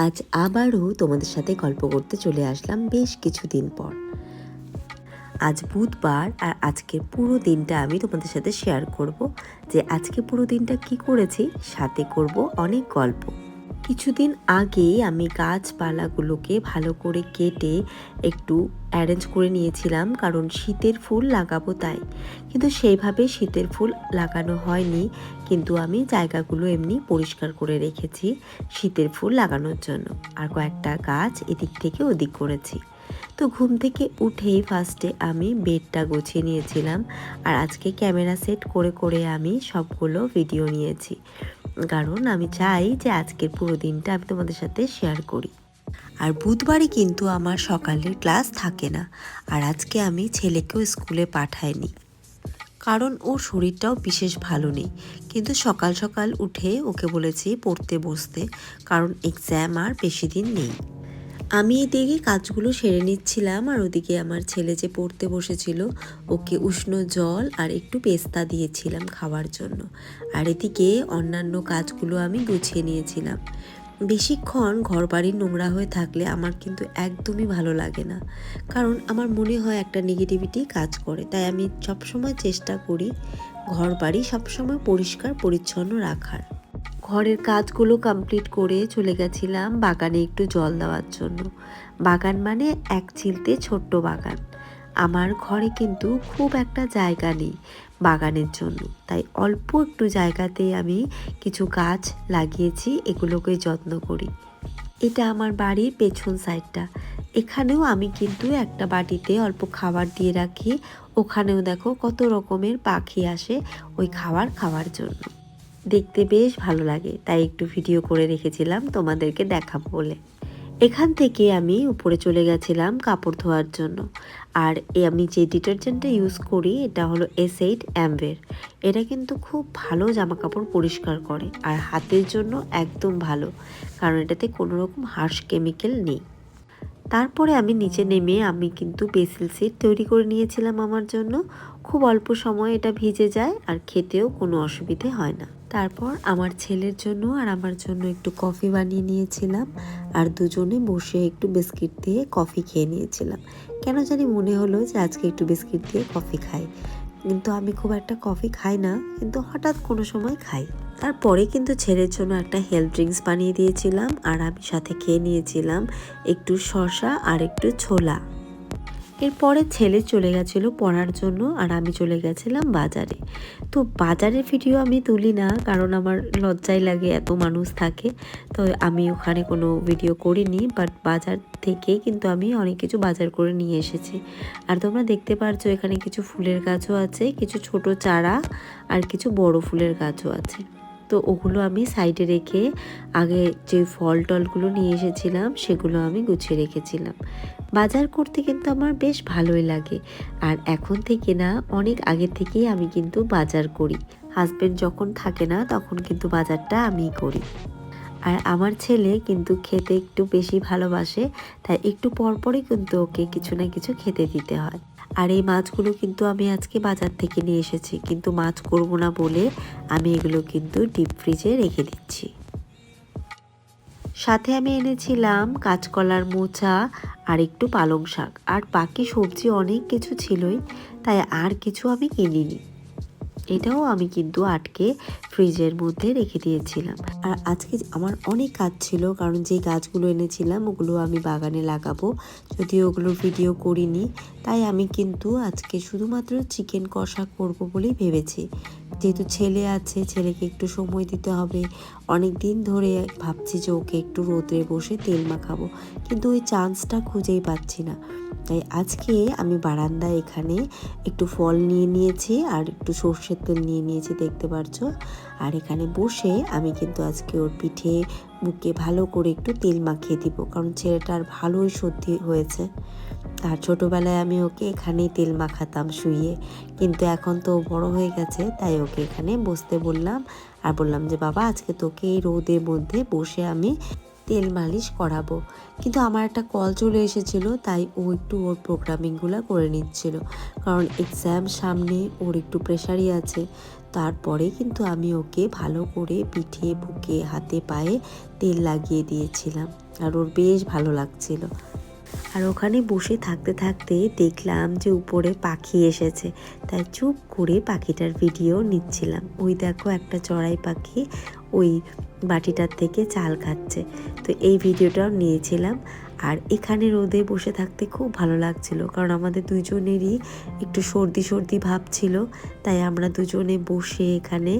আজ আবারও তোমাদের সাথে গল্প করতে চলে আসলাম বেশ কিছুদিন পর। আজ বুধবার আর আজকের পুরো দিনটা আমি তোমাদের সাথে শেয়ার করব যে আজকে পুরো দিনটা কি করেছি, সাথে করব অনেক গল্প। কিছুদিন আগেই আমি গাছপালাগুলোকে ভালো করে কেটে একটু অ্যারেঞ্জ করে নিয়েছিলাম, কারণ শীতের ফুল লাগাবো তাই। কিন্তু সেইভাবে শীতের ফুল লাগানো হয়নি, কিন্তু আমি জায়গাগুলো এমনি পরিষ্কার করে রেখেছি শীতের ফুল লাগানোর জন্য। আর কয়েকটা গাছ এদিক থেকে ওদিক করেছি। তো ঘুম থেকে উঠেই ফার্স্টে আমি বেডটা গুছিয়ে নিয়েছিলাম, আর আজকে ক্যামেরা সেট করে করে আমি সবগুলো ভিডিও নিয়েছি, কারণ আমি চাই যে আজকের পুরো দিনটা আমি তোমাদের সাথে শেয়ার করি। আর বুধবারই কিন্তু আমার সকালের ক্লাস থাকে না, আর আজকে আমি ছেলেকেও স্কুলে পাঠাইনি, কারণ ওর শরীরটাও বিশেষ ভালো নেই। কিন্তু সকাল সকাল উঠে ওকে বলেছি পড়তে বসতে, কারণ এক্সাম আর বেশি দিন নেই। আমি এদিকে কাজগুলো সেরে নিচ্ছিলাম, আর ওদিকে আমার ছেলে যে পড়তে বসেছিল ওকে উষ্ণ জল আর একটু পেস্তা দিয়েছিলাম খাওয়ার জন্য। আর এদিকে অন্যান্য কাজগুলো আমি গুছিয়ে নিয়েছিলাম। বেশিক্ষণ ঘর বাড়ি নোংরা হয়ে থাকলে আমার কিন্তু একদমই ভালো লাগে না, কারণ আমার মনে হয় একটা নেগেটিভিটি কাজ করে। তাই আমি সবসময় চেষ্টা করি ঘর বাড়ি সবসময় পরিষ্কার পরিচ্ছন্ন রাখার। ঘরের কাজগুলো কমপ্লিট করে চলে গেছিলাম বাগানে একটু জল দেওয়ার জন্য। বাগান মানে এক চিলতে ছোট্ট বাগান। আমার ঘরে কিন্তু খুব একটা জায়গা নেই বাগানের জন্য, তাই অল্প একটু জায়গাতে আমি কিছু গাছ লাগিয়েছি, এগুলোকে যত্ন করি। এটা আমার বাড়ির পেছন সাইডটা। এখানেও আমি কিন্তু একটা বাটিতে অল্প খাবার দিয়ে রাখি। ওখানেও দেখো কত রকমের পাখি আসে ওই খাওয়ার জন্য। দেখতে বেশ ভালো লাগে, তাই একটু ভিডিও করে রেখেছিলাম তোমাদেরকে দেখাবো বলে। এখান থেকে আমি উপরে চলে গেছিলাম কাপড় ধোয়ার জন্য। আর আমি যে ডিটারজেন্টটা ইউজ করি এটা হলো S8 অ্যাম্বের। এটা কিন্তু খুব ভালো জামা কাপড় পরিষ্কার করে, আর হাতের জন্য একদম ভালো, কারণ এটাতে কোনো রকম হার্শ কেমিক্যাল নেই। তারপরে আমি নিচে নেমে আমি কিন্তু বেসিল সিড তৈরি করে নিয়েছিলাম আমার জন্য। খুব অল্প সময় এটা ভিজে যায়, আর খেতেও কোনো অসুবিধে হয় না। তারপর আমার ছেলের জন্য আর আমার জন্য একটু কফি বানিয়ে নিয়েছিলাম, আর দুজনে বসে একটু বিস্কিট দিয়ে কফি খেয়ে নিয়েছিলাম। কেন জানি মনে হলো যে আজকে একটু বিস্কিট দিয়ে কফি খাই, কিন্তু আমি খুব একটা কফি খাই না, কিন্তু হঠাৎ কোনো সময় খাই। তারপরে কিন্তু ছেলের জন্য একটা হেলথ ড্রিঙ্কস বানিয়ে দিয়েছিলাম, আর আমি সাথে খেয়ে নিয়েছিলাম একটু শসা আর একটু ছোলা। এরপরে ছেলে চলে গেছিলো পড়ার জন্য, আর আমি চলে গেছিলাম বাজারে। তো বাজারের ভিডিও আমি তুলি না, কারণ আমার লজ্জাই লাগে, এত মানুষ থাকে। তো আমি ওখানে কোনো ভিডিও করিনি, বাট বাজার থেকে কিন্তু আমি অনেক কিছু বাজার করে নিয়ে এসেছি। আর তোমরা দেখতে পারছো এখানে কিছু ফুলের গাছও আছে, কিছু ছোট চারা, আর কিছু বড় ফুলের গাছও আছে। তো ওগুলো আমি সাইডে রেখে আগে যে ফল টলগুলো নিয়ে এসেছিলাম সেগুলো আমি গুছিয়ে রেখেছিলাম। বাজার করতে কিন্তু আমার বেশ ভালোই লাগে, আর এখন থেকে না অনেক আগে থেকেই আমি কিন্তু বাজার করি। হাজবেন্ড যখন থাকে না তখন কিন্তু বাজারটা আমিই করি। আর আমার ছেলে কিন্তু খেতে একটু বেশি ভালোবাসে, তাই একটু পরপরই কিন্তু ওকে কিছু না কিছু খেতে দিতে হয়। আর এই মাছগুলো কিন্তু আমি আজকে বাজার থেকে নিয়ে এসেছি, কিন্তু মাছ করব না বলে আমি এগুলো কিন্তু ডিপ ফ্রিজে রেখে দিচ্ছি। সাথে আমি এনেছিলাম কাঁচকলার মোচা আর একটু পালং শাক, আর বাকি সবজি অনেক কিছু ছিলই, তাই আর কিছু আমি কিনিনি। এটাও আমি কিন্তু আটকে ফ্রিজের মধ্যে রেখে দিয়েছিলাম। আর আজকে আমার অনেক কাজ ছিল, কারণ যে গাছগুলো এনেছিলাম ওগুলো আমি বাগানে লাগাবো, যদিও ওগুলো ভিডিও করিনি। তাই আমি কিন্তু আজকে শুধুমাত্র চিকেন কষা করব বলেই ভেবেছি। যেহেতু ছেলে আছে, ছেলেকে একটু সময় দিতে হবে। অনেক দিন ধরে ভাবছি যে ওকে একটু রোদে বসে তেল মাখাবো, কিন্তু ওই চান্সটা খুঁজেই পাচ্ছি না। তাই আজকে আমি বারান্দায় এখানে একটু ফল নিয়ে নিয়েছি, আর একটু সর্ষের তেল নিয়ে নিয়েছি, দেখতে পারছো। আর এখানে বসে আমি কিন্তু আজকে ওর পিঠে বুকে ভালো করে একটু তেল মাখিয়ে দিব, কারণ ছেলেটার ভালোই সর্দি হয়েছে। আর ছোটোবেলায় আমি ওকে এখানেই তেল মাখাতাম শুইয়ে, কিন্তু এখন তো বড় হয়ে গেছে, তাই ওকে এখানে বসতে বললাম। আর বললাম যে বাবা আজকে তোকে এই রোদের মধ্যে বসে আমি তেল মালিশ করাবো। কিন্তু আমার একটা কল চলে এসেছিল, তাই ও একটু ওর প্রোগ্রামিংগুলো করে নিচ্ছিল, কারণ এক্সাম সামনে, ওর একটু প্রেশারই আছে। তারপরে কিন্তু আমি ওকে ভালো করে পিঠে বুকে হাতে পায়ে তেল লাগিয়ে দিয়েছিলাম। আর ওর বেশ ভালো লাগছিল। আর ওখানে বসে থাকতে থাকতে দেখলাম যে উপরে পাখি এসেছে, তাই চুপ করে পাখিটার ভিডিও নিচ্ছিলাম। ওই দেখো একটা চড়াই পাখি ওই বাটিটার থেকে চাল খাচ্ছে, তো এই ভিডিওটাও নিয়েছিলাম। আর এখানে রোদে বসে থাকতে খুব ভালো লাগছিল, কারণ আমাদের দুজনেরই একটু সর্দি সর্দি ভাব ছিল, তাই আমরা দুজনে বসে এখানে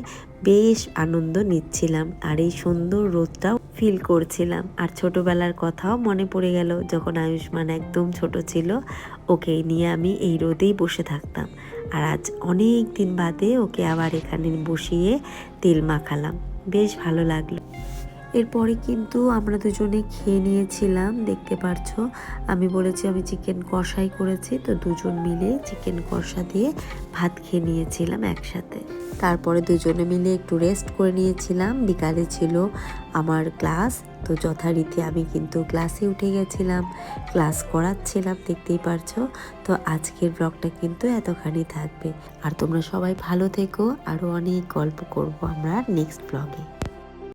বেশ আনন্দ নিচ্ছিলাম আর এই সুন্দর রোদটাও ফিল করছিলাম। আর ছোটবেলার কথাও মনে পড়ে গেল, যখন আয়ুষ্মান একদম ছোট ছিল, ওকে নিয়ে আমি এই রোদেই বসে থাকতাম। আর আজ অনেক দিন বাদে ওকে আবার এখানে বসিয়ে তেল মাখালাম, বেশ ভালো লাগলো। এরপরে কিন্তু আমরা দুজনে খেয়ে নিয়েছিলাম, দেখতে পারছো আমি বলেছি আমি চিকেন কষাই করেছি, তো দুজন মিলে চিকেন কষা দিয়ে ভাত খেয়ে নিয়েছিলাম একসাথে। তারপরে দুজনে মিলে একটু রেস্ট করে নিয়েছিলাম। বিকালে ছিল আমার ক্লাস, তো যথারীতি আমি কিন্তু ক্লাসে উঠে গেছিলাম, ক্লাস করাচ্ছিলাম, দেখতেই পারছো। তো আজকের ব্লগটা কিন্তু এতখানি থাকবে। আর তোমরা সবাই ভালো থেকো, আরও অনেক গল্প করব আমরা নেক্সট ব্লগে।